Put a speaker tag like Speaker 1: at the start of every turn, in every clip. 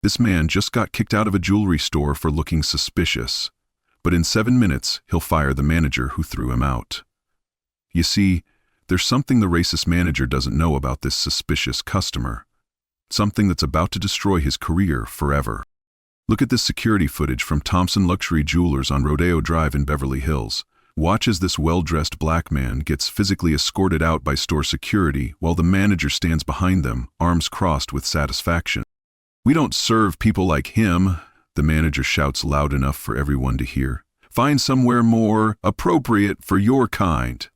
Speaker 1: This man just got kicked out of a jewelry store for looking suspicious, but in 7 minutes he'll fire the manager who threw him out. You see, there's something the racist manager doesn't know about this suspicious customer. Something that's about to destroy his career forever. Look at this security footage from Thompson Luxury Jewelers on Rodeo Drive in Beverly Hills. Watch as this well-dressed black man gets physically escorted out by store security while the manager stands behind them, arms crossed with satisfaction. "We don't serve people like him," the manager shouts loud enough for everyone to hear. "Find somewhere more appropriate for your kind."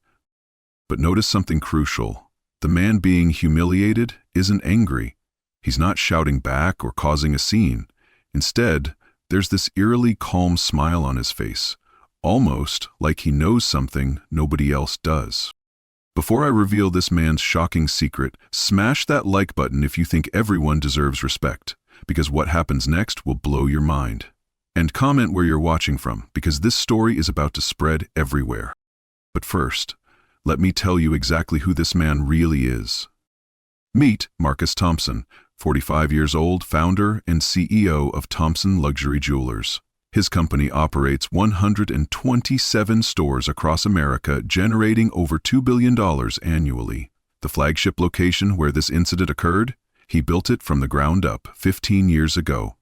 Speaker 1: But notice something crucial. The man being humiliated isn't angry. He's not shouting back or causing a scene. Instead, there's this eerily calm smile on his face, almost like he knows something nobody else does. Before I reveal this man's shocking secret, smash that like button if you think everyone deserves respect, because what happens next will blow your mind. And comment where you're watching from, because this story is about to spread everywhere. But first, let me tell you exactly who this man really is. Meet Marcus Thompson, 45 years old, founder and CEO of Thompson Luxury Jewelers. His company operates 127 stores across America, generating over $2 billion annually. The flagship location where this incident occurred, he built it from the ground up 15 years ago.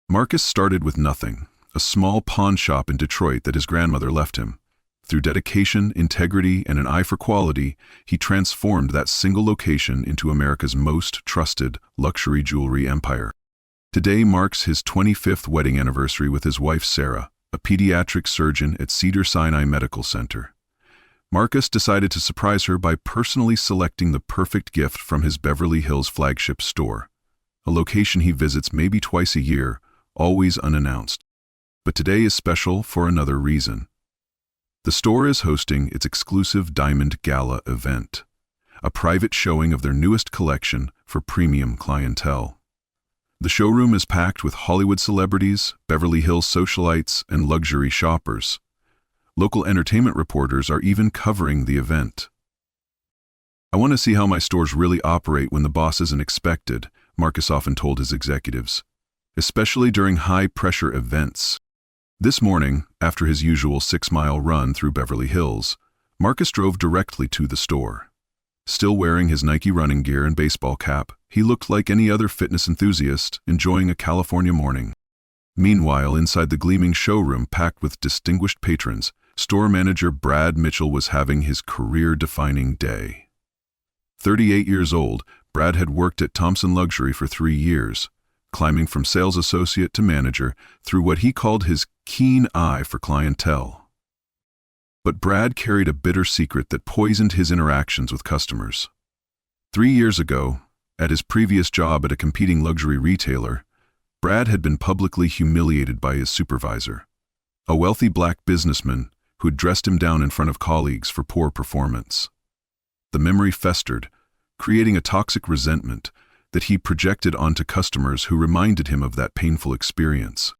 Speaker 1: Marcus started with nothing, a small pawn shop in Detroit that his grandmother left him. Through dedication, integrity, and an eye for quality, he transformed that single location into America's most trusted luxury jewelry empire. Today marks his 25th wedding anniversary with his wife Sarah, a pediatric surgeon at Cedars-Sinai Medical Center. Marcus decided to surprise her by personally selecting the perfect gift from his Beverly Hills flagship store, a location he visits maybe twice a year, always unannounced. But today is special for another reason. The store is hosting its exclusive Diamond Gala event, a private showing of their newest collection for premium clientele. The showroom is packed with Hollywood celebrities, Beverly Hills socialites, and luxury shoppers. Local entertainment reporters are even covering the event. "I want to see how my stores really operate when the boss isn't expected," Marcus often told his executives, especially during high-pressure events. This morning, after his usual 6-mile run through Beverly Hills, Marcus drove directly to the store. Still wearing his Nike running gear and baseball cap, he looked like any other fitness enthusiast enjoying a California morning. Meanwhile, inside the gleaming showroom packed with distinguished patrons, store manager Brad Mitchell was having his career-defining day. 38 years old, Brad had worked at Thompson Luxury for 3 years, climbing from sales associate to manager through what he called his keen eye for clientele. But Brad carried a bitter secret that poisoned his interactions with customers. 3 years ago, at his previous job at a competing luxury retailer, Brad had been publicly humiliated by his supervisor, a wealthy black businessman who'd dressed him down in front of colleagues for poor performance. The memory festered, creating a toxic resentment that he projected onto customers who reminded him of that painful experience.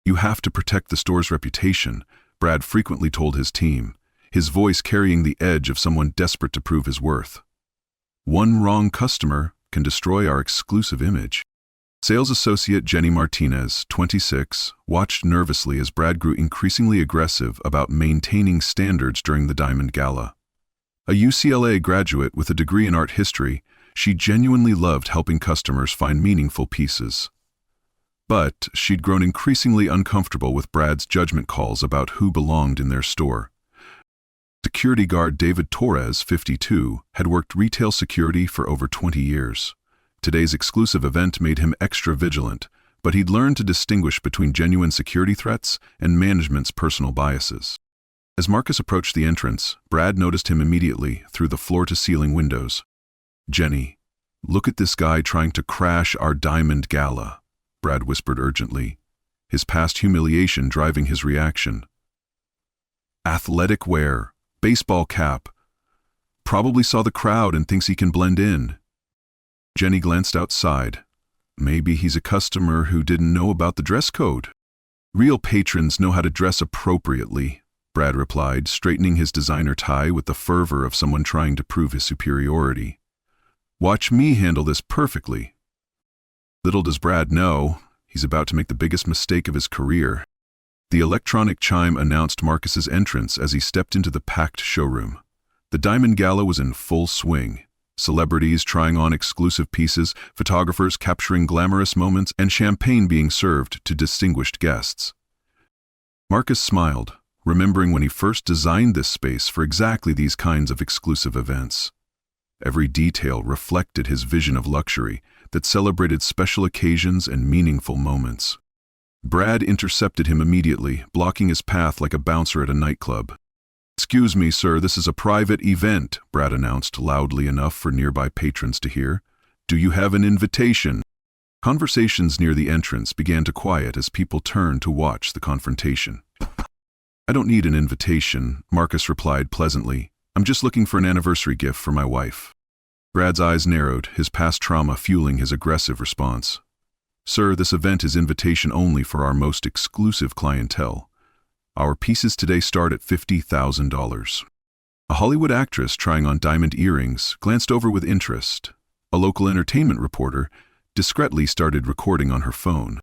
Speaker 1: "You have to protect the store's reputation," Brad frequently told his team, his voice carrying the edge of someone desperate to prove his worth. "One wrong customer can destroy our exclusive image." Sales associate Jenny Martinez, 26, watched nervously as Brad grew increasingly aggressive about maintaining standards during the Diamond Gala. A UCLA graduate with a degree in art history, she genuinely loved helping customers find meaningful pieces. But she'd grown increasingly uncomfortable with Brad's judgment calls about who belonged in their store. Security guard David Torres, 52, had worked retail security for over 20 years. Today's exclusive event made him extra vigilant, but he'd learned to distinguish between genuine security threats and management's personal biases. As Marcus approached the entrance, Brad noticed him immediately through the floor-to-ceiling windows. "Jenny, look at this guy trying to crash our Diamond Gala," Brad whispered urgently, his past humiliation driving his reaction. "Athletic wear, baseball cap. Probably saw the crowd and thinks he can blend in." Jenny glanced outside. Maybe he's a customer who didn't know about the dress code. "Real patrons know how to dress appropriately," Brad replied, straightening his designer tie with the fervor of someone trying to prove his superiority. "Watch me handle this perfectly." Little does Brad know, he's about to make the biggest mistake of his career. The electronic chime announced Marcus's entrance as he stepped into the packed showroom. The Diamond Gala was in full swing. Celebrities trying on exclusive pieces, photographers capturing glamorous moments, and champagne being served to distinguished guests. Marcus smiled, remembering when he first designed this space for exactly these kinds of exclusive events. Every detail reflected his vision of luxury that celebrated special occasions and meaningful moments. Brad intercepted him immediately, blocking his path like a bouncer at a nightclub. "Excuse me, sir, this is a private event," Brad announced loudly enough for nearby patrons to hear. "Do you have an invitation?" Conversations near the entrance began to quiet as people turned to watch the confrontation. "I don't need an invitation," Marcus replied pleasantly. "I'm just looking for an anniversary gift for my wife." Brad's eyes narrowed, his past trauma fueling his aggressive response. "Sir, this event is invitation only for our most exclusive clientele. Our pieces today start at $50,000. A Hollywood actress trying on diamond earrings glanced over with interest. A local entertainment reporter discreetly started recording on her phone.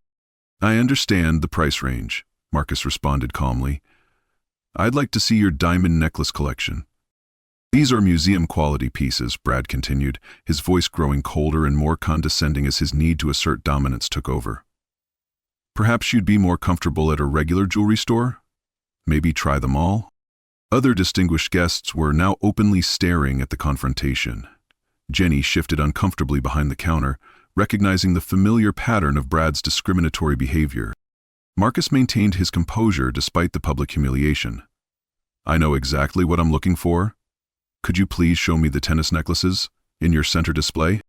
Speaker 1: "I understand the price range," Marcus responded calmly. "I'd like to see your diamond necklace collection." "These are museum-quality pieces," Brad continued, his voice growing colder and more condescending as his need to assert dominance took over. "Perhaps you'd be more comfortable at a regular jewelry store? Maybe try them all?" Other distinguished guests were now openly staring at the confrontation. Jenny shifted uncomfortably behind the counter, recognizing the familiar pattern of Brad's discriminatory behavior. Marcus maintained his composure despite the public humiliation. "I know exactly what I'm looking for. Could you please show me the tennis necklaces in your center display?"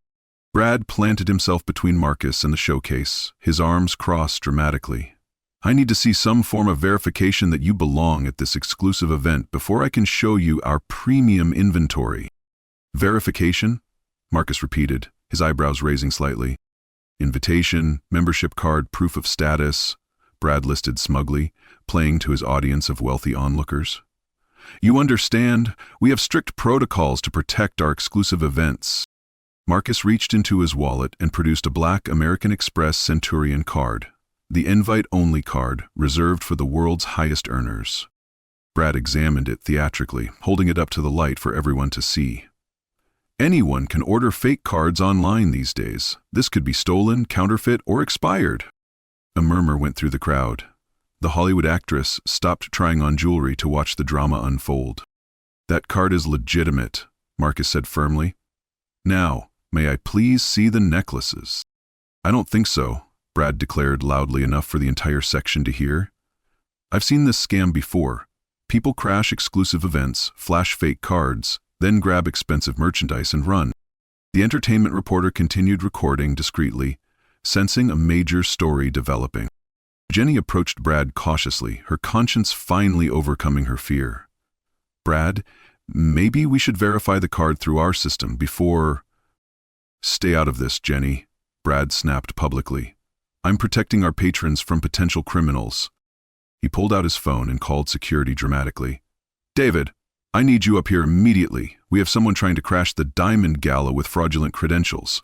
Speaker 1: Brad planted himself between Marcus and the showcase, his arms crossed dramatically. "I need to see some form of verification that you belong at this exclusive event before I can show you our premium inventory." "Verification?" Marcus repeated, his eyebrows raising slightly. "Invitation, membership card, proof of status," Brad listed smugly, playing to his audience of wealthy onlookers. "You understand, we have strict protocols to protect our exclusive events." Marcus reached into his wallet and produced a black American Express Centurion card, the invite-only card reserved for the world's highest earners. Brad examined it theatrically, holding it up to the light for everyone to see. Anyone can order fake cards online these days. This could be stolen, counterfeit, or expired. A murmur went through the crowd. The Hollywood actress stopped trying on jewelry to watch the drama unfold. "That card is legitimate," Marcus said firmly. "Now, may I please see the necklaces?" "I don't think so," Brad declared loudly enough for the entire section to hear. "I've seen this scam before. People crash exclusive events, flash fake cards, then grab expensive merchandise and run." The entertainment reporter continued recording discreetly, sensing a major story developing. Jenny approached Brad cautiously, her conscience finally overcoming her fear. "Brad, maybe we should verify the card through our system before—" "Stay out of this, Jenny," Brad snapped publicly. "I'm protecting our patrons from potential criminals." He pulled out his phone and called security dramatically. "David, I need you up here immediately. We have someone trying to crash the Diamond Gala with fraudulent credentials."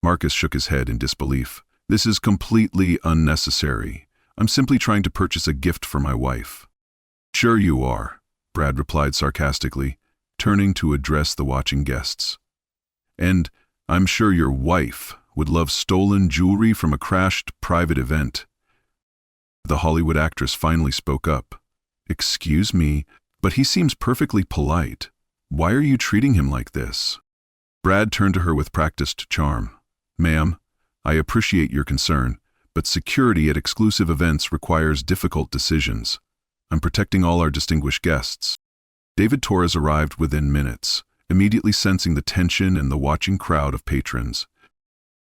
Speaker 1: Marcus shook his head in disbelief. "This is completely unnecessary. I'm simply trying to purchase a gift for my wife." "Sure you are," Brad replied sarcastically, turning to address the watching guests. "And I'm sure your wife would love stolen jewelry from a crashed private event." The Hollywood actress finally spoke up. "Excuse me, but he seems perfectly polite. Why are you treating him like this?" Brad turned to her with practiced charm. "Ma'am, I appreciate your concern, but security at exclusive events requires difficult decisions. I'm protecting all our distinguished guests." David Torres arrived within minutes, immediately sensing the tension and the watching crowd of patrons.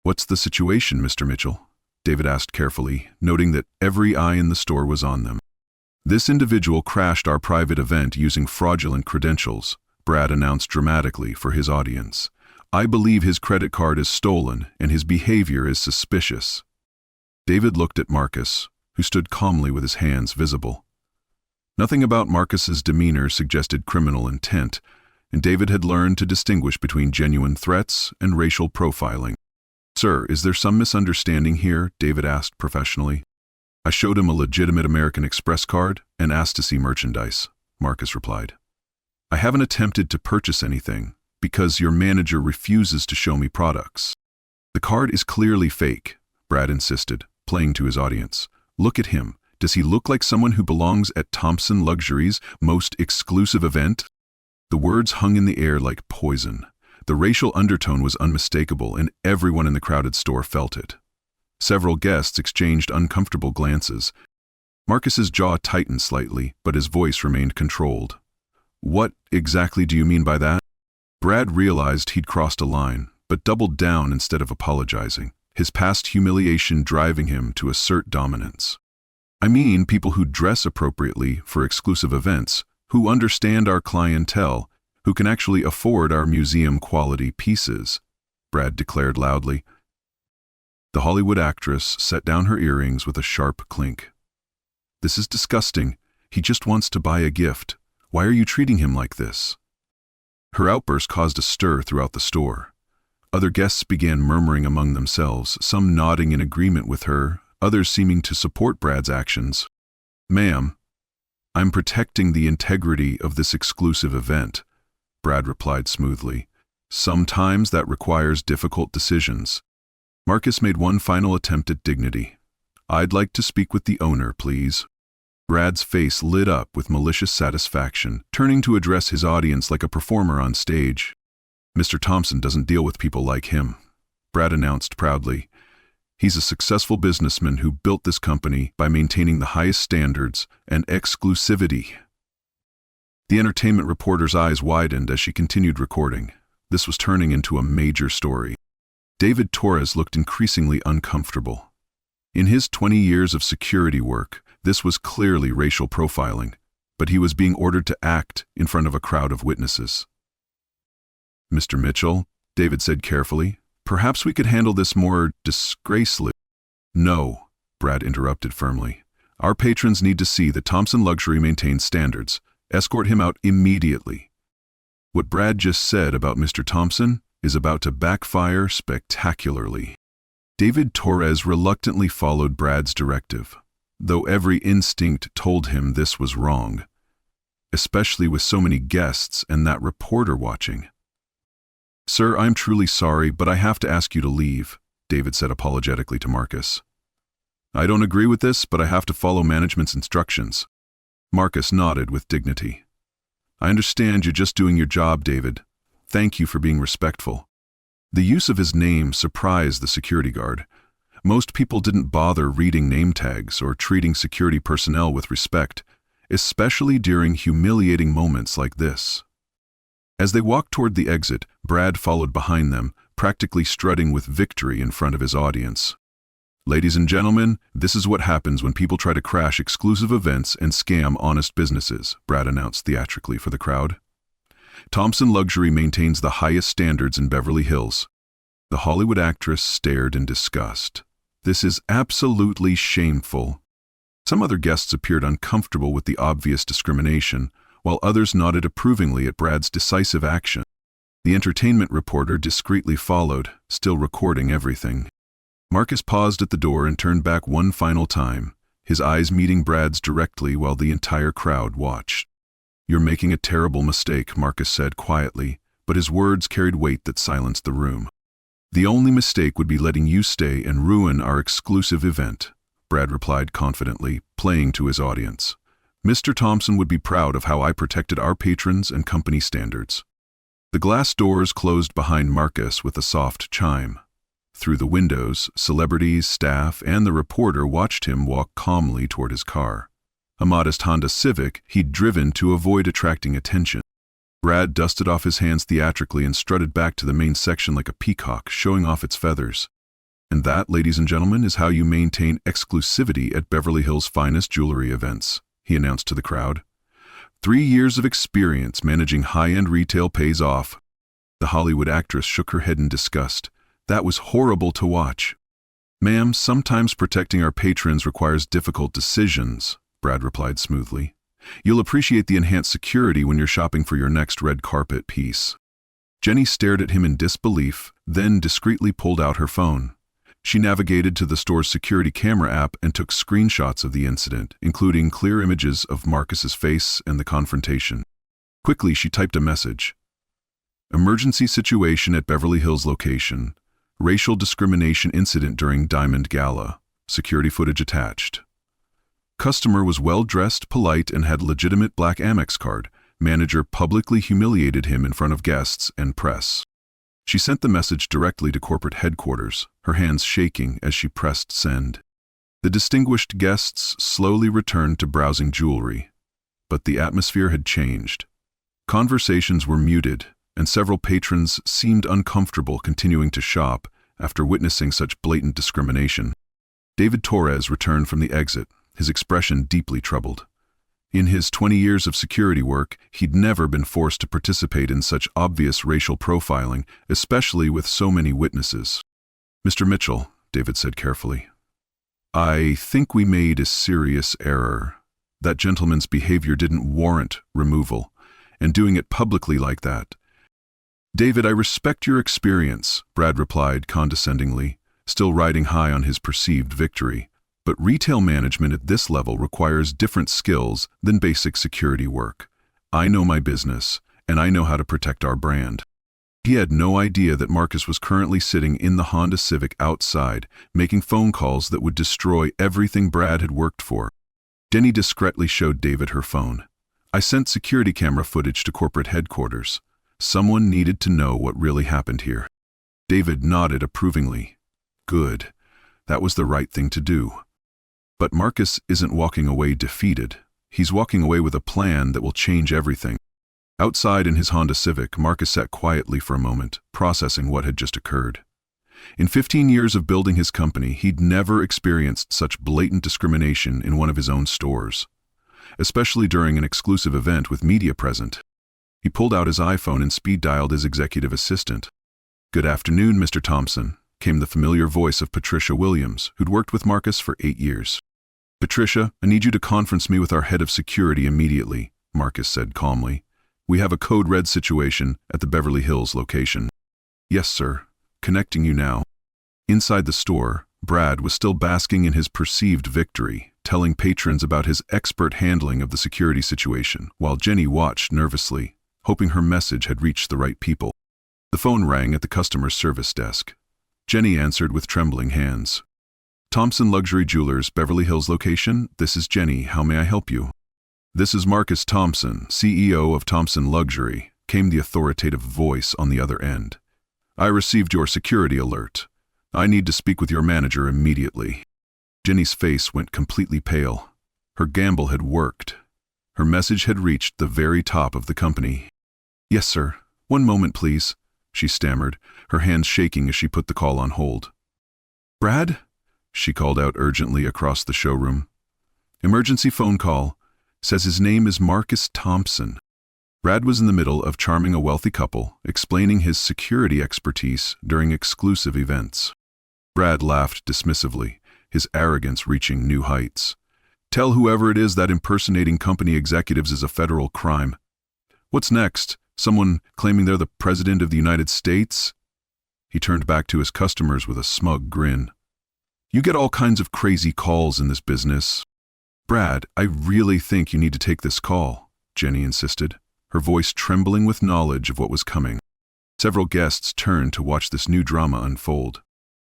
Speaker 1: "What's the situation, Mr. Mitchell?" David asked carefully, noting that every eye in the store was on them. "This individual crashed our private event using fraudulent credentials," Brad announced dramatically for his audience. "I believe his credit card is stolen and his behavior is suspicious." David looked at Marcus, who stood calmly with his hands visible. Nothing about Marcus's demeanor suggested criminal intent, and David had learned to distinguish between genuine threats and racial profiling. Sir, is there some misunderstanding here? David asked professionally. I showed him a legitimate American Express card and asked to see merchandise, Marcus replied. I haven't attempted to purchase anything because your manager refuses to show me products. The card is clearly fake, Brad insisted, playing to his audience. Look at him. Does he look like someone who belongs at Thompson Luxury's most exclusive event? The words hung in the air like poison. The racial undertone was unmistakable, and everyone in the crowded store felt it. Several guests exchanged uncomfortable glances. Marcus's jaw tightened slightly, but his voice remained controlled. What exactly do you mean by that? Brad realized he'd crossed a line, but doubled down instead of apologizing, his past humiliation driving him to assert dominance. I mean people who dress appropriately for exclusive events, who understand our clientele, who can actually afford our museum-quality pieces, Brad declared loudly. The Hollywood actress set down her earrings with a sharp clink. This is disgusting. He just wants to buy a gift. Why are you treating him like this? Her outburst caused a stir throughout the store. Other guests began murmuring among themselves, some nodding in agreement with her, others seeming to support Brad's actions. Ma'am, I'm protecting the integrity of this exclusive event, Brad replied smoothly. Sometimes that requires difficult decisions. Marcus made one final attempt at dignity. I'd like to speak with the owner, please. Brad's face lit up with malicious satisfaction, turning to address his audience like a performer on stage. Mr. Thompson doesn't deal with people like him, Brad announced proudly. He's a successful businessman who built this company by maintaining the highest standards and exclusivity. The entertainment reporter's eyes widened as she continued recording. This was turning into a major story. David Torres looked increasingly uncomfortable. In his 20 years of security work, this was clearly racial profiling, but he was being ordered to act in front of a crowd of witnesses. Mr. Mitchell, David said carefully, perhaps we could handle this more disgracefully. No, Brad interrupted firmly. Our patrons need to see that Thompson Luxury maintains standards. Escort him out immediately. What Brad just said about Mr. Thompson is about to backfire spectacularly. David Torres reluctantly followed Brad's directive, though every instinct told him this was wrong, especially with so many guests and that reporter watching. Sir, I'm truly sorry, but I have to ask you to leave, David said apologetically to Marcus. I don't agree with this, but I have to follow management's instructions. Marcus nodded with dignity. I understand you're just doing your job, David. Thank you for being respectful. The use of his name surprised the security guard. Most people didn't bother reading name tags or treating security personnel with respect, especially during humiliating moments like this. As they walked toward the exit, Brad followed behind them, practically strutting with victory in front of his audience. Ladies and gentlemen, this is what happens when people try to crash exclusive events and scam honest businesses, Brad announced theatrically for the crowd. Thompson Luxury maintains the highest standards in Beverly Hills. The Hollywood actress stared in disgust. This is absolutely shameful. Some other guests appeared uncomfortable with the obvious discrimination, while others nodded approvingly at Brad's decisive action. The entertainment reporter discreetly followed, still recording everything. Marcus paused at the door and turned back one final time, his eyes meeting Brad's directly while the entire crowd watched. You're making a terrible mistake, Marcus said quietly, but his words carried weight that silenced the room. The only mistake would be letting you stay and ruin our exclusive event, Brad replied confidently, playing to his audience. Mr. Thompson would be proud of how I protected our patrons and company standards. The glass doors closed behind Marcus with a soft chime. Through the windows, celebrities, staff, and the reporter watched him walk calmly toward his car. A modest Honda Civic he'd driven to avoid attracting attention. Brad dusted off his hands theatrically and strutted back to the main section like a peacock, showing off its feathers. And that, ladies and gentlemen, is how you maintain exclusivity at Beverly Hills' finest jewelry events, he announced to the crowd. 3 years of experience managing high-end retail pays off. The Hollywood actress shook her head in disgust. That was horrible to watch. Ma'am, sometimes protecting our patrons requires difficult decisions, Brad replied smoothly. You'll appreciate the enhanced security when you're shopping for your next red carpet piece. Jenny stared at him in disbelief, then discreetly pulled out her phone. She navigated to the store's security camera app and took screenshots of the incident, including clear images of Marcus's face and the confrontation. Quickly, she typed a message. Emergency situation at Beverly Hills location. Racial discrimination incident during Diamond Gala. Security footage attached. Customer was well-dressed, polite, and had legitimate black Amex card. Manager publicly humiliated him in front of guests and press. She sent the message directly to corporate headquarters, her hands shaking as she pressed send. The distinguished guests slowly returned to browsing jewelry. But the atmosphere had changed. Conversations were muted, and several patrons seemed uncomfortable continuing to shop after witnessing such blatant discrimination. David Torres returned from the exit, his expression deeply troubled. In his 20 years of security work, he'd never been forced to participate in such obvious racial profiling, especially with so many witnesses. "Mr. Mitchell," David said carefully, "I think we made a serious error. That gentleman's behavior didn't warrant removal, and doing it publicly like that." "David, I respect your experience," Brad replied condescendingly, still riding high on his perceived victory. "But retail management at this level requires different skills than basic security work. I know my business, and I know how to protect our brand." He had no idea that Marcus was currently sitting in the Honda Civic outside, making phone calls that would destroy everything Brad had worked for. Jenny discreetly showed David her phone. "I sent security camera footage to corporate headquarters. Someone needed to know what really happened here." David nodded approvingly. "Good. That was the right thing to do." But Marcus isn't walking away defeated. He's walking away with a plan that will change everything. Outside in his Honda Civic, Marcus sat quietly for a moment, processing what had just occurred. In 15 years of building his company, he'd never experienced such blatant discrimination in one of his own stores, especially during an exclusive event with media present. He pulled out his iPhone and speed-dialed his executive assistant. "Good afternoon, Mr. Thompson," came the familiar voice of Patricia Williams, who'd worked with Marcus for 8 years. "Patricia, I need you to conference me with our head of security immediately," Marcus said calmly. "We have a code red situation at the Beverly Hills location." "Yes, sir. Connecting you now." Inside the store, Brad was still basking in his perceived victory, telling patrons about his expert handling of the security situation, while Jenny watched nervously, hoping her message had reached the right people. The phone rang at the customer service desk. Jenny answered with trembling hands. "Thompson Luxury Jewelers, Beverly Hills location, this is Jenny. How may I help you?" "This is Marcus Thompson, CEO of Thompson Luxury," came the authoritative voice on the other end. "I received your security alert. I need to speak with your manager immediately." Jenny's face went completely pale. Her gamble had worked. Her message had reached the very top of the company. "Yes, sir. One moment, please," she stammered, her hands shaking as she put the call on hold. "Brad?" she called out urgently across the showroom. "Emergency phone call. Says his name is Marcus Thompson." Brad was in the middle of charming a wealthy couple, explaining his security expertise during exclusive events. Brad laughed dismissively, his arrogance reaching new heights. "Tell whoever it is that impersonating company executives is a federal crime. What's next? Someone claiming they're the President of the United States?" He turned back to his customers with a smug grin. "You get all kinds of crazy calls in this business." "Brad, I really think you need to take this call," Jenny insisted, her voice trembling with knowledge of what was coming. Several guests turned to watch this new drama unfold.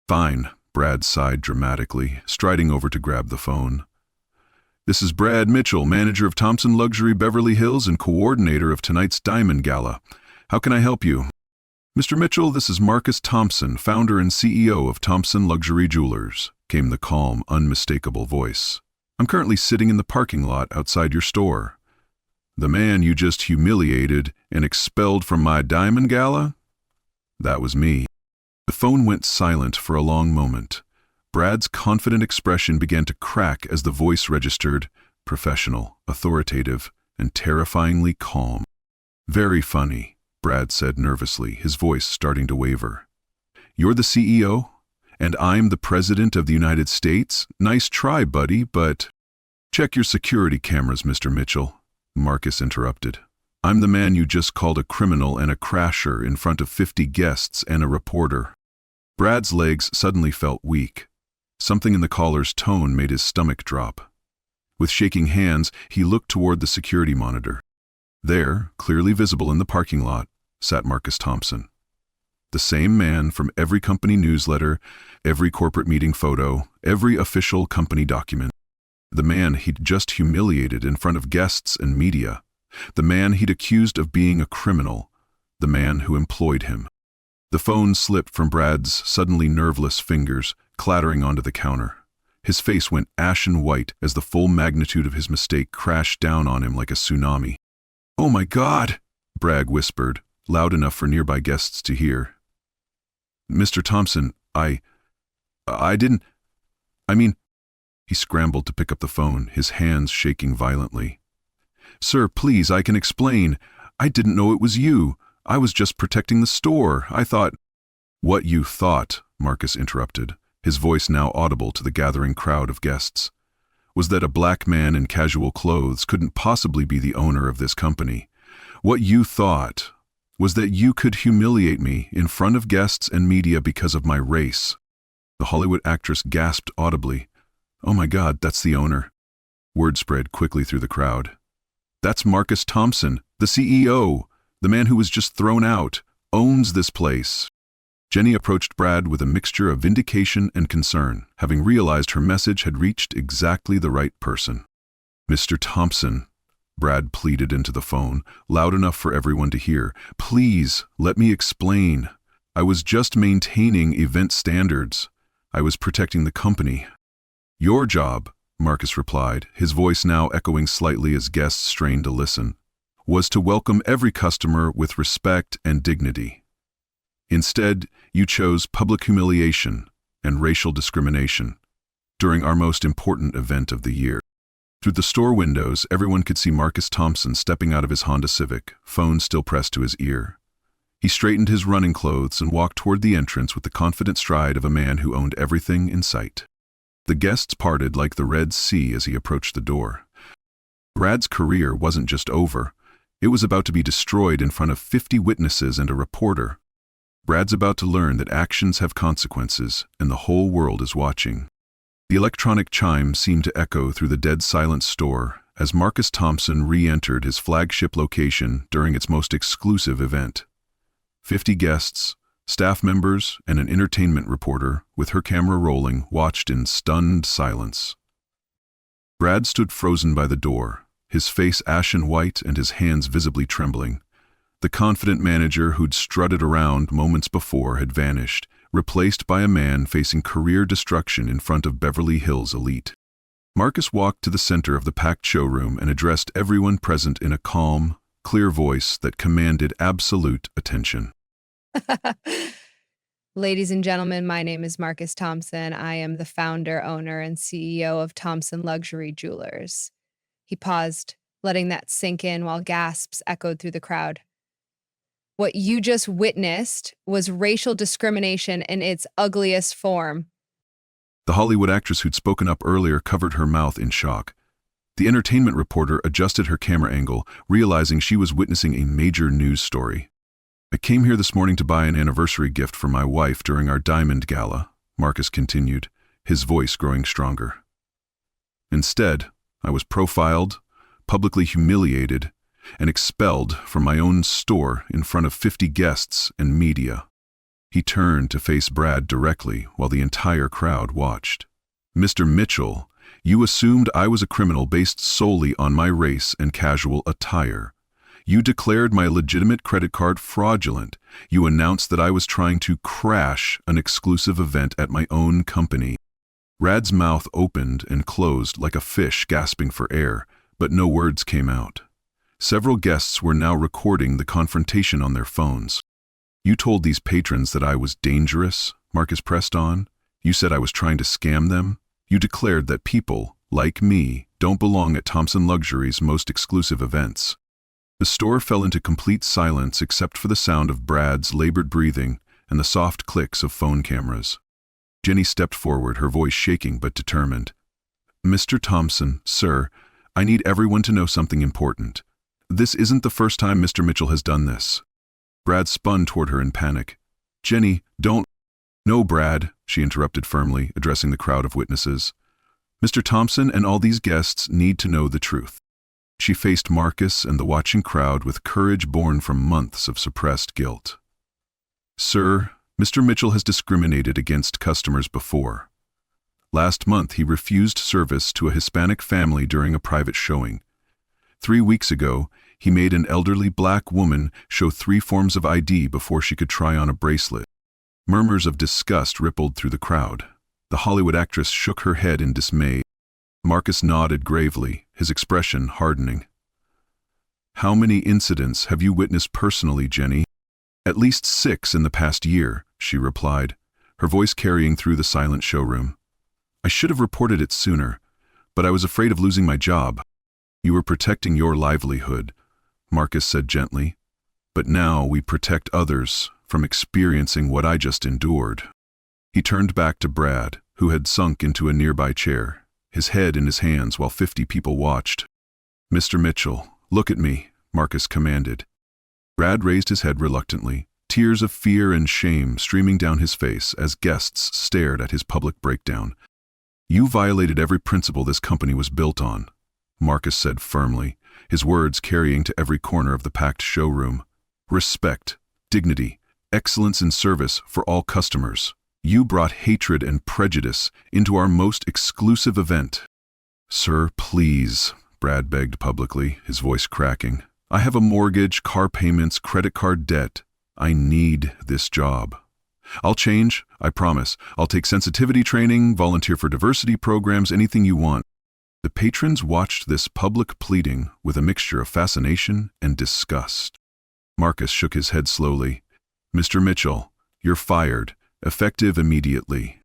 Speaker 1: "Fine," Brad sighed dramatically, striding over to grab the phone. "This is Brad Mitchell, manager of Thompson Luxury Beverly Hills and coordinator of tonight's Diamond Gala. How can I help you?" "Mr. Mitchell, this is Marcus Thompson, founder and CEO of Thompson Luxury Jewelers," came the calm, unmistakable voice. "I'm currently sitting in the parking lot outside your store. The man you just humiliated and expelled from my Diamond Gala? That was me." The phone went silent for a long moment. Brad's confident expression began to crack as the voice registered, professional, authoritative, and terrifyingly calm. "Very funny," Brad said nervously, his voice starting to waver. "You're the CEO? And I'm the President of the United States? Nice try, buddy, but—" "Check your security cameras, Mr. Mitchell," Marcus interrupted. I'm the man you just called a criminal and a crasher in front of 50 guests and a reporter. Brad's legs suddenly felt weak. Something in the caller's tone made his stomach drop. With shaking hands, he looked toward the security monitor. There, clearly visible in the parking lot, sat Marcus Thompson. The same man from every company newsletter, every corporate meeting photo, every official company document. The man he'd just humiliated in front of guests and media. The man he'd accused of being a criminal. The man who employed him. The phone slipped from Brad's suddenly nerveless fingers, clattering onto the counter. His face went ashen white as the full magnitude of his mistake crashed down on him like a tsunami. "Oh my God!" Bragg whispered, loud enough for nearby guests to hear. "Mr. Thompson, I didn't... I mean..." He scrambled to pick up the phone, his hands shaking violently. "Sir, please, I can explain. I didn't know it was you. I was just protecting the store. I thought..." "What you thought," Marcus interrupted, his voice now audible to the gathering crowd of guests, "was that a black man in casual clothes couldn't possibly be the owner of this company. What you thought was that you could humiliate me in front of guests and media because of my race." The Hollywood actress gasped audibly. "Oh my God, that's the owner." Word spread quickly through the crowd. "That's Marcus Thompson, the CEO, the man who was just thrown out, owns this place." Jenny approached Brad with a mixture of vindication and concern, having realized her message had reached exactly the right person. "Mr. Thompson," Brad pleaded into the phone, loud enough for everyone to hear, "please, let me explain. I was just maintaining event standards. I was protecting the company." "Your job," Marcus replied, his voice now echoing slightly as guests strained to listen, "was to welcome every customer with respect and dignity. Instead, you chose public humiliation and racial discrimination during our most important event of the year." Through the store windows, everyone could see Marcus Thompson stepping out of his Honda Civic, phone still pressed to his ear. He straightened his running clothes and walked toward the entrance with the confident stride of a man who owned everything in sight. The guests parted like the Red Sea as he approached the door. Brad's career wasn't just over. It was about to be destroyed in front of 50 witnesses and a reporter. Brad's about to learn that actions have consequences, and the whole world is watching. The electronic chime seemed to echo through the dead silent store as Marcus Thompson re-entered his flagship location during its most exclusive event. 50 guests, staff members, and an entertainment reporter, with her camera rolling, watched in stunned silence. Brad stood frozen by the door, his face ashen white and his hands visibly trembling. The confident manager who'd strutted around moments before had vanished, replaced by a man facing career destruction in front of Beverly Hills elite. Marcus walked to the center of the packed showroom and addressed everyone present in a calm, clear voice that commanded absolute attention.
Speaker 2: Ladies and gentlemen, my name is Marcus Thompson. I am the founder, owner, and CEO of Thompson Luxury Jewelers. He paused, letting that sink in while gasps echoed through the crowd. What you just witnessed was racial discrimination in its ugliest form.
Speaker 1: The Hollywood actress who'd spoken up earlier covered her mouth in shock. The entertainment reporter adjusted her camera angle, realizing she was witnessing a major news story. "I came here this morning to buy an anniversary gift for my wife during our Diamond Gala," Marcus continued, his voice growing stronger. "Instead, I was profiled, publicly humiliated, and expelled from my own store in front of 50 guests and media." He turned to face Brad directly while the entire crowd watched. "Mr. Mitchell, you assumed I was a criminal based solely on my race and casual attire. You declared my legitimate credit card fraudulent. You announced that I was trying to crash an exclusive event at my own company." Brad's mouth opened and closed like a fish gasping for air, but no words came out. Several guests were now recording the confrontation on their phones. "You told these patrons that I was dangerous," Marcus pressed on. "You said I was trying to scam them. You declared that people, like me, don't belong at Thompson Luxury's most exclusive events." The store fell into complete silence except for the sound of Brad's labored breathing and the soft clicks of phone cameras. Jenny stepped forward, her voice shaking but determined. "Mr. Thompson, sir, I need everyone to know something important. This isn't the first time Mr. Mitchell has done this. Brad spun toward her in panic. Jenny, don't. No, Brad, she interrupted firmly, addressing the crowd of witnesses. Mr. Thompson and all these guests need to know the truth. She faced Marcus and the watching crowd with courage born from months of suppressed guilt. Sir, Mr. Mitchell has discriminated against customers before. Last month, he refused service to a Hispanic family during a private showing. 3 weeks ago, he made an elderly black woman show 3 forms of ID before she could try on a bracelet. Murmurs of disgust rippled through the crowd. The Hollywood actress shook her head in dismay. Marcus nodded gravely, his expression hardening. How many incidents have you witnessed personally, Jenny? At least 6 in the past year, she replied, her voice carrying through the silent showroom. I should have reported it sooner, but I was afraid of losing my job. You were protecting your livelihood, Marcus said gently. But now we protect others from experiencing what I just endured. He turned back to Brad, who had sunk into a nearby chair, his head in his hands while 50 people watched. Mr. Mitchell, look at me, Marcus commanded. Brad raised his head reluctantly, tears of fear and shame streaming down his face as guests stared at his public breakdown. You violated every principle this company was built on, Marcus said firmly, his words carrying to every corner of the packed showroom. Respect, dignity, excellence in service for all customers. You brought hatred and prejudice into our most exclusive event. Sir, please, Brad begged publicly, his voice cracking. I have a mortgage, car payments, credit card debt. I need this job. I'll change, I promise. I'll take sensitivity training, volunteer for diversity programs, anything you want. The patrons watched this public pleading with a mixture of fascination and disgust. Marcus shook his head slowly. Mr. Mitchell, you're fired, effective immediately.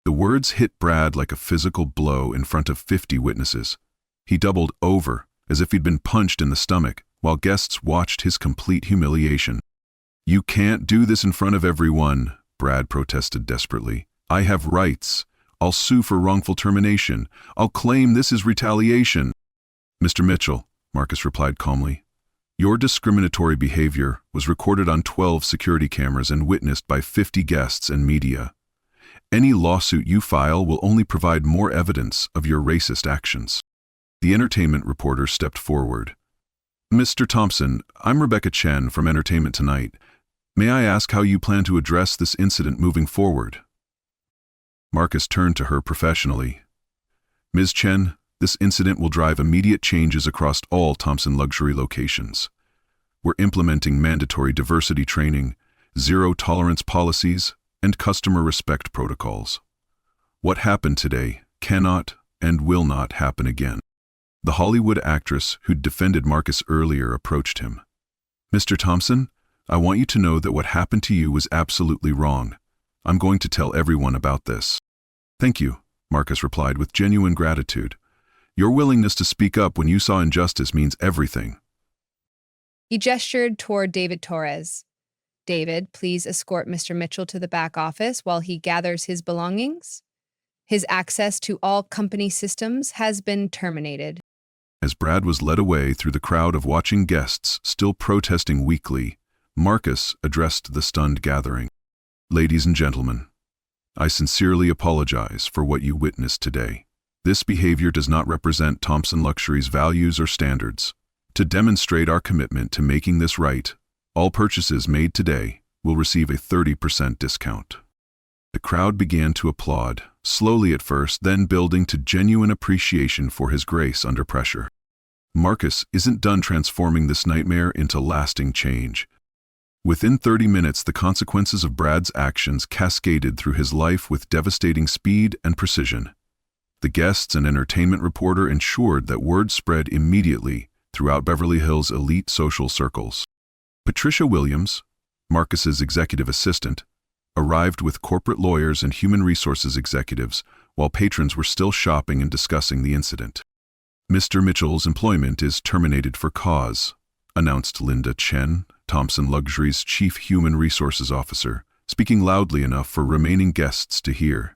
Speaker 1: The words hit Brad like a physical blow in front of 50 witnesses. He doubled over, as if he'd been punched in the stomach, while guests watched his complete humiliation. You can't do this in front of everyone, Brad protested desperately. I have rights. I'll sue for wrongful termination. I'll claim this is retaliation. Mr. Mitchell, Marcus replied calmly, your discriminatory behavior was recorded on 12 security cameras and witnessed by 50 guests and media. Any lawsuit you file will only provide more evidence of your racist actions. The entertainment reporter stepped forward. Mr. Thompson, I'm Rebecca Chen from Entertainment Tonight. May I ask how you plan to address this incident moving forward? Marcus turned to her professionally. Ms. Chen, this incident will drive immediate changes across all Thompson Luxury locations. We're implementing mandatory diversity training, zero-tolerance policies, and customer respect protocols. What happened today cannot and will not happen again. The Hollywood actress who'd defended Marcus earlier approached him. Mr. Thompson, I want you to know that what happened to you was absolutely wrong. I'm going to tell everyone about this. Thank you, Marcus replied with genuine gratitude. Your willingness to speak up when you saw injustice means everything.
Speaker 2: He gestured toward David Torres. David, please escort Mr. Mitchell to the back office while he gathers his belongings. His access to all company systems has been terminated.
Speaker 1: As Brad was led away through the crowd of watching guests still protesting weakly, Marcus addressed the stunned gathering. Ladies and gentlemen, I sincerely apologize for what you witnessed today. This behavior does not represent Thompson Luxury's values or standards. To demonstrate our commitment to making this right, all purchases made today will receive a 30% discount. The crowd began to applaud, slowly at first, then building to genuine appreciation for his grace under pressure. Marcus isn't done transforming this nightmare into lasting change. Within 30 minutes, the consequences of Brad's actions cascaded through his life with devastating speed and precision. The guests and entertainment reporter ensured that word spread immediately throughout Beverly Hills' elite social circles. Patricia Williams, Marcus's executive assistant, arrived with corporate lawyers and human resources executives while patrons were still shopping and discussing the incident. Mr. Mitchell's employment is terminated for cause, announced Linda Chen, Thompson Luxury's chief human resources officer, speaking loudly enough for remaining guests to hear.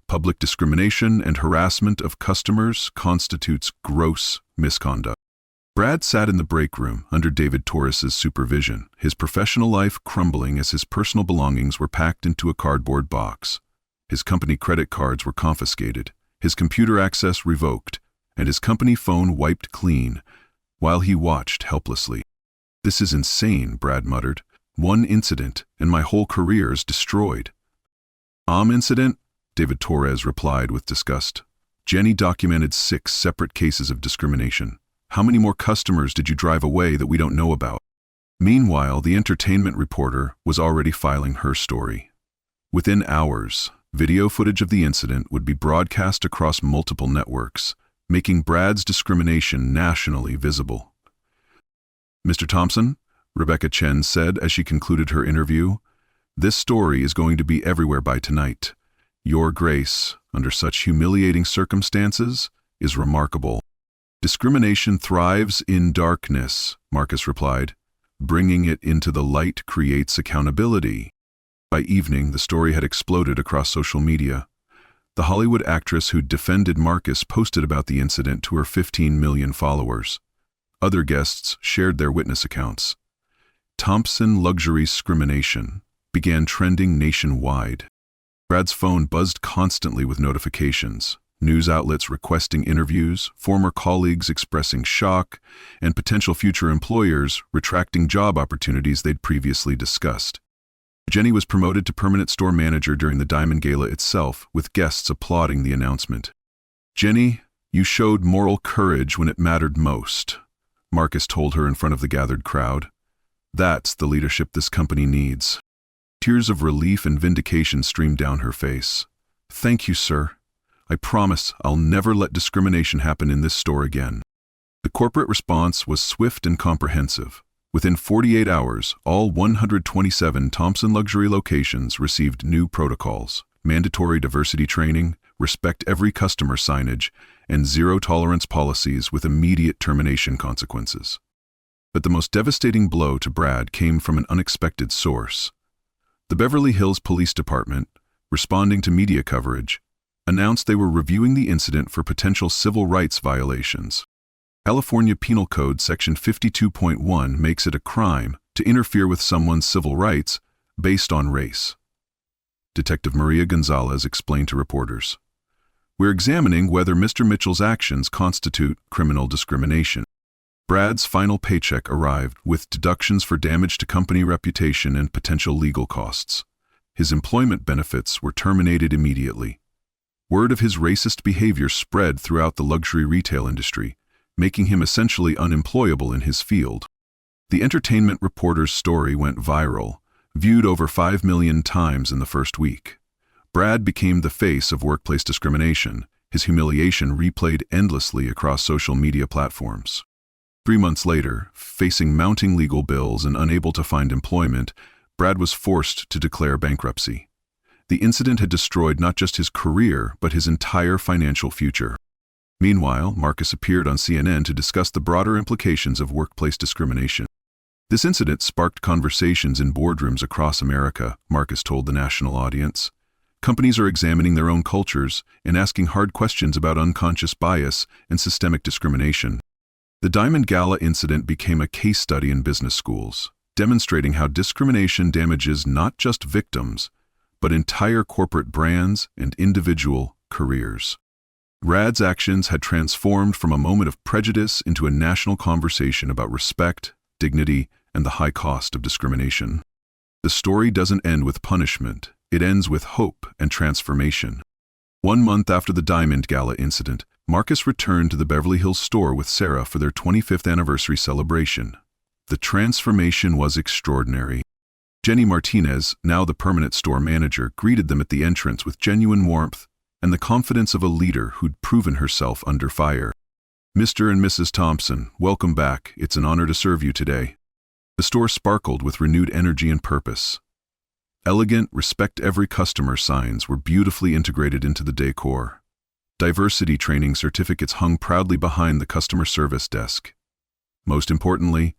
Speaker 1: Public discrimination and harassment of customers constitutes gross misconduct. Brad sat in the break room under David Torres's supervision, his professional life crumbling as his personal belongings were packed into a cardboard box. His company credit cards were confiscated, his computer access revoked, and his company phone wiped clean, while he watched helplessly. "This is insane," Brad muttered. "One incident, and my whole career is destroyed." Incident? David Torres replied with disgust. "Jenny documented 6 separate cases of discrimination. How many more customers did you drive away that we don't know about?" Meanwhile, the entertainment reporter was already filing her story. Within hours, video footage of the incident would be broadcast across multiple networks, making Brad's discrimination nationally visible. "Mr. Thompson," Rebecca Chen said as she concluded her interview, "this story is going to be everywhere by tonight. Your grace, under such humiliating circumstances, is remarkable." "Discrimination thrives in darkness," Marcus replied. "Bringing it into the light creates accountability." By evening, the story had exploded across social media. The Hollywood actress who defended Marcus posted about the incident to her 15 million followers. Other guests shared their witness accounts. Thompson luxury discrimination began trending nationwide. Brad's phone buzzed constantly with notifications. News outlets requesting interviews, former colleagues expressing shock, and potential future employers retracting job opportunities they'd previously discussed. Jenny was promoted to permanent store manager during the Diamond Gala itself, with guests applauding the announcement. "Jenny, you showed moral courage when it mattered most," Marcus told her in front of the gathered crowd. "That's the leadership this company needs." Tears of relief and vindication streamed down her face. "Thank you, sir. I promise I'll never let discrimination happen in this store again." The corporate response was swift and comprehensive. Within 48 hours, all 127 Thompson luxury locations received new protocols, mandatory diversity training, respect every customer signage, and zero-tolerance policies with immediate termination consequences. But the most devastating blow to Brad came from an unexpected source. The Beverly Hills Police Department, responding to media coverage, announced they were reviewing the incident for potential civil rights violations. California Penal Code Section 52.1 makes it a crime to interfere with someone's civil rights based on race. Detective Maria Gonzalez explained to reporters, "We're examining whether Mr. Mitchell's actions constitute criminal discrimination." Brad's final paycheck arrived with deductions for damage to company reputation and potential legal costs. His employment benefits were terminated immediately. Word of his racist behavior spread throughout the luxury retail industry, making him essentially unemployable in his field. The entertainment reporter's story went viral, viewed over 5 million times in the first week. Brad became the face of workplace discrimination, his humiliation replayed endlessly across social media platforms. 3 months later, facing mounting legal bills and unable to find employment, Brad was forced to declare bankruptcy. The incident had destroyed not just his career, but his entire financial future. Meanwhile, Marcus appeared on CNN to discuss the broader implications of workplace discrimination. "This incident sparked conversations in boardrooms across America," Marcus told the national audience. "Companies are examining their own cultures and asking hard questions about unconscious bias and systemic discrimination." The Diamond Gala incident became a case study in business schools, demonstrating how discrimination damages not just victims, but entire corporate brands and individual careers. Brad's actions had transformed from a moment of prejudice into a national conversation about respect, dignity, and the high cost of discrimination. The story doesn't end with punishment, it ends with hope and transformation. 1 month after the Diamond Gala incident, Marcus returned to the Beverly Hills store with Sarah for their 25th anniversary celebration. The transformation was extraordinary. Jenny Martinez, now the permanent store manager, greeted them at the entrance with genuine warmth and the confidence of a leader who'd proven herself under fire. "Mr. and Mrs. Thompson, welcome back. It's an honor to serve you today." The store sparkled with renewed energy and purpose. Elegant, respect every customer signs were beautifully integrated into the decor. Diversity training certificates hung proudly behind the customer service desk. Most importantly,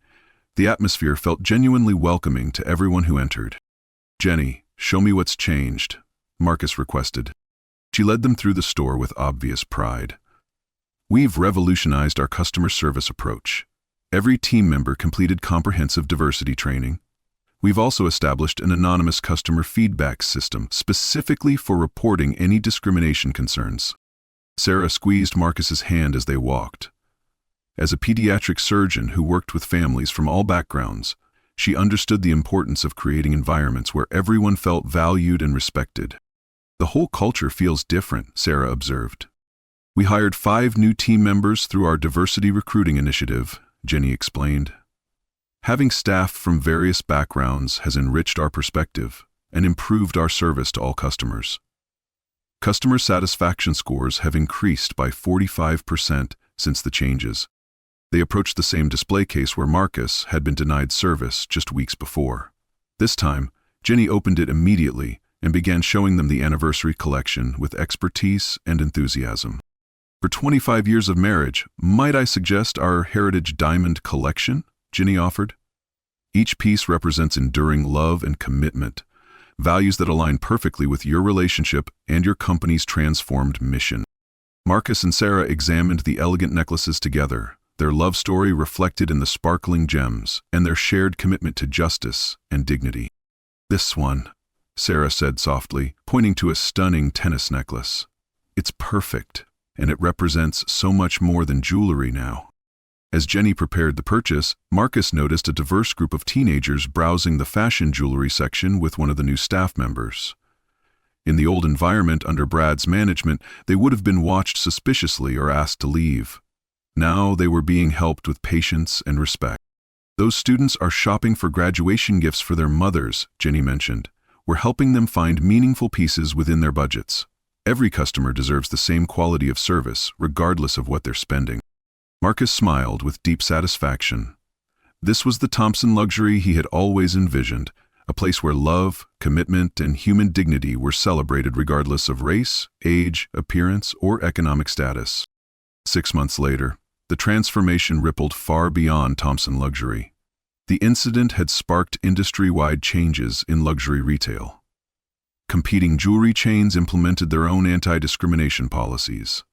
Speaker 1: the atmosphere felt genuinely welcoming to everyone who entered. "Jenny, show me what's changed," Marcus requested. She led them through the store with obvious pride. "We've revolutionized our customer service approach. Every team member completed comprehensive diversity training. We've also established an anonymous customer feedback system specifically for reporting any discrimination concerns. Sarah squeezed Marcus's hand as they walked. As a pediatric surgeon who worked with families from all backgrounds, she understood the importance of creating environments where everyone felt valued and respected. The whole culture feels different, Sarah observed. We hired 5 new team members through our diversity recruiting initiative, Jenny explained. Having staff from various backgrounds has enriched our perspective and improved our service to all customers. Customer satisfaction scores have increased by 45% since the changes. They approached the same display case where Marcus had been denied service just weeks before. This time, Jenny opened it immediately and began showing them the anniversary collection with expertise and enthusiasm. For 25 years of marriage, might I suggest our Heritage Diamond Collection? Jenny offered. Each piece represents enduring love and commitment, values that align perfectly with your relationship and your company's transformed mission. Marcus and Sarah examined the elegant necklaces together, their love story reflected in the sparkling gems, and their shared commitment to justice and dignity. This one, Sarah said softly, pointing to a stunning tennis necklace. It's perfect, and it represents so much more than jewelry now. As Jenny prepared the purchase, Marcus noticed a diverse group of teenagers browsing the fashion jewelry section with one of the new staff members. In the old environment under Brad's management, they would have been watched suspiciously or asked to leave. Now they were being helped with patience and respect. Those students are shopping for graduation gifts for their mothers, Jenny mentioned. We're helping them find meaningful pieces within their budgets. Every customer deserves the same quality of service, regardless of what they're spending. Marcus smiled with deep satisfaction. This was the Thompson luxury he had always envisioned, a place where love, commitment, and human dignity were celebrated regardless of race, age, appearance, or economic status. 6 months later, the transformation rippled far beyond Thompson luxury. The incident had sparked industry-wide changes in luxury retail. Competing jewelry chains implemented their own anti-discrimination policies.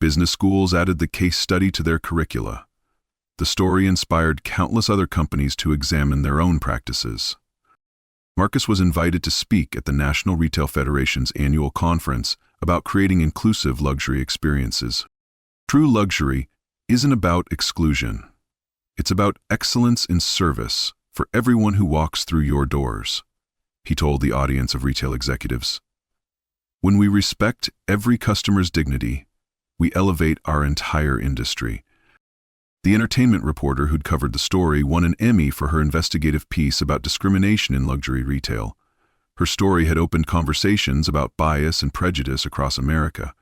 Speaker 1: Business schools added the case study to their curricula. The story inspired countless other companies to examine their own practices. Marcus was invited to speak at the National Retail Federation's annual conference about creating inclusive luxury experiences. True luxury isn't about exclusion. It's about excellence in service for everyone who walks through your doors, he told the audience of retail executives. When we respect every customer's dignity, we elevate our entire industry. The entertainment reporter who'd covered the story won an Emmy for her investigative piece about discrimination in luxury retail. Her story had opened conversations about bias and prejudice across America.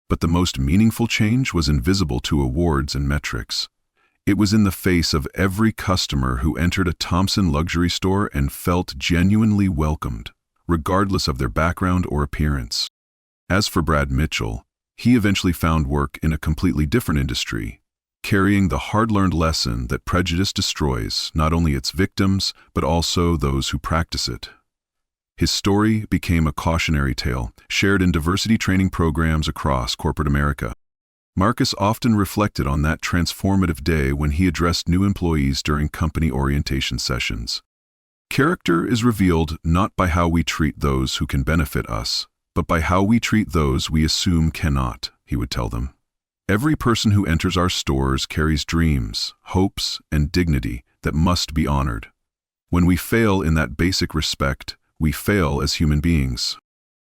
Speaker 1: But the most meaningful change was invisible to awards and metrics. It was in the face of every customer who entered a Thompson luxury store and felt genuinely welcomed, regardless of their background or appearance. As for Brad Mitchell, he eventually found work in a completely different industry, carrying the hard-learned lesson that prejudice destroys not only its victims, but also those who practice it. His story became a cautionary tale, shared in diversity training programs across corporate America. Marcus often reflected on that transformative day when he addressed new employees during company orientation sessions. Character is revealed not by how we treat those who can benefit us, but by how we treat those we assume cannot, he would tell them. Every person who enters our stores carries dreams, hopes, and dignity that must be honored. When we fail in that basic respect, we fail as human beings.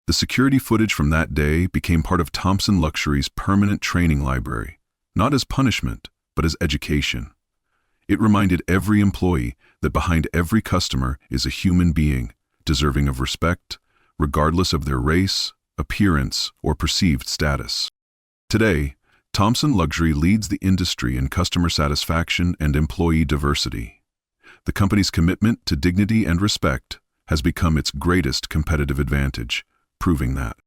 Speaker 1: The security footage from that day became part of Thompson Luxury's permanent training library, not as punishment, but as education. It reminded every employee that behind every customer is a human being, deserving of respect, regardless of their race, appearance, or perceived status. Today, Thompson Luxury leads the industry in customer satisfaction and employee diversity. The company's commitment to dignity and respect has become its greatest competitive advantage, proving that